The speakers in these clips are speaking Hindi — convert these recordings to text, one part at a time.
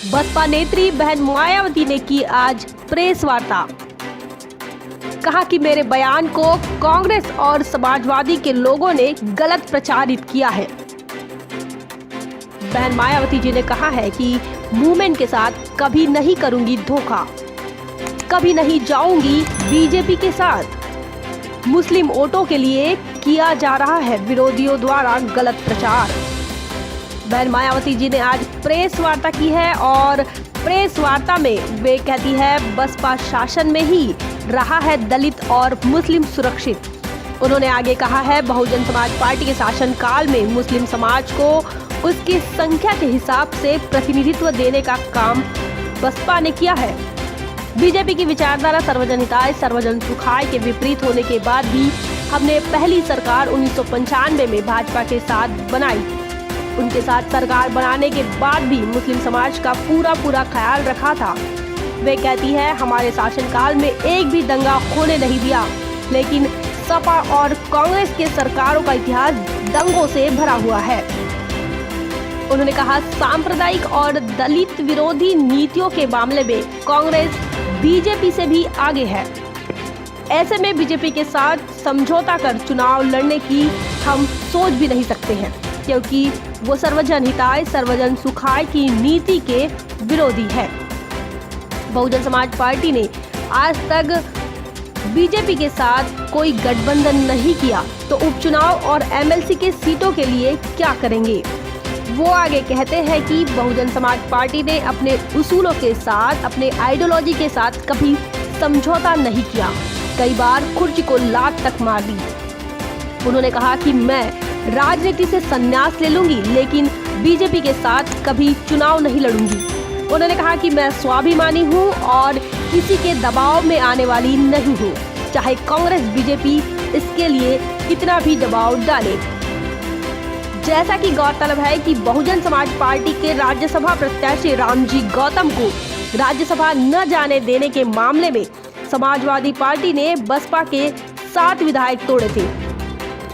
बसपा नेत्री बहन मायावती ने की आज प्रेस वार्ता। कहा कि मेरे बयान को कांग्रेस और समाजवादी के लोगों ने गलत प्रचारित किया है। बहन मायावती जी ने कहा है कि मूवमेंट के साथ कभी नहीं करूंगी धोखा, कभी नहीं जाऊंगी बीजेपी के साथ। मुस्लिम वोटों के लिए किया जा रहा है विरोधियों द्वारा गलत प्रचार। बहन मायावती जी ने आज प्रेस वार्ता की है और प्रेस वार्ता में वे कहती है बसपा शासन में ही रहा है दलित और मुस्लिम सुरक्षित। उन्होंने आगे कहा है बहुजन समाज पार्टी के शासन काल में मुस्लिम समाज को उसकी संख्या के हिसाब से प्रतिनिधित्व देने का काम बसपा ने किया है। बीजेपी की विचारधारा सर्वजन हिताय सर्वजन सुखाय के विपरीत होने के बाद भी हमने पहली सरकार 1995 में भाजपा के साथ बनाई। उनके साथ सरकार बनाने के बाद भी मुस्लिम समाज का पूरा ख्याल रखा था। वे कहती है हमारे शासनकाल में एक भी दंगा होने नहीं दिया, लेकिन सपा और कांग्रेस के सरकारों का इतिहास दंगों से भरा हुआ है। उन्होंने कहा सांप्रदायिक और दलित विरोधी नीतियों के मामले में कांग्रेस बीजेपी से भी आगे है। ऐसे में बीजेपी के साथ समझौता कर चुनाव लड़ने की हम सोच भी नहीं सकते हैं, क्योंकि वो सर्वजन हिताय सर्वजन सुखाय की नीति के विरोधी है। बहुजन समाज पार्टी ने आज तक बीजेपी के साथ कोई गठबंधन नहीं किया, तो उपचुनाव और एमएलसी के सीटों के लिए क्या करेंगे। वो आगे कहते हैं कि बहुजन समाज पार्टी ने अपने उसूलों के साथ, अपने आइडियोलॉजी के साथ कभी समझौता नहीं किया, कई बार कुर्सी को लात तक मार दी। उन्होंने कहा कि मैं राजनीति से संन्यास ले लूंगी, लेकिन बीजेपी के साथ कभी चुनाव नहीं लड़ूंगी। उन्होंने कहा कि मैं स्वाभिमानी हूं और किसी के दबाव में आने वाली नहीं हूं, चाहे कांग्रेस बीजेपी इसके लिए कितना भी दबाव डाले। जैसा कि गौरतलब है कि बहुजन समाज पार्टी के राज्यसभा प्रत्याशी रामजी गौतम को राज्यसभा न जाने देने के मामले में समाजवादी पार्टी ने बसपा के 7 विधायक तोड़े थे।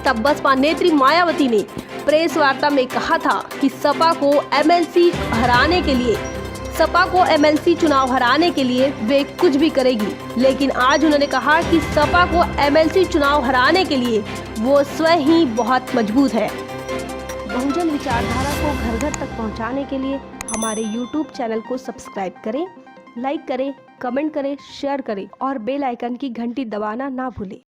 तब बसपा नेत्री मायावती ने प्रेस वार्ता में कहा था कि सपा को एमएलसी चुनाव हराने के लिए वे कुछ भी करेगी, लेकिन आज उन्होंने कहा कि सपा को एमएलसी चुनाव हराने के लिए वो स्वयं ही बहुत मजबूत है। बहुजन विचारधारा को घर घर तक पहुंचाने के लिए हमारे YouTube चैनल को सब्सक्राइब करें, लाइक करें, कमेंट करें, शेयर करें और बेल आइकन की घंटी दबाना ना भूलें।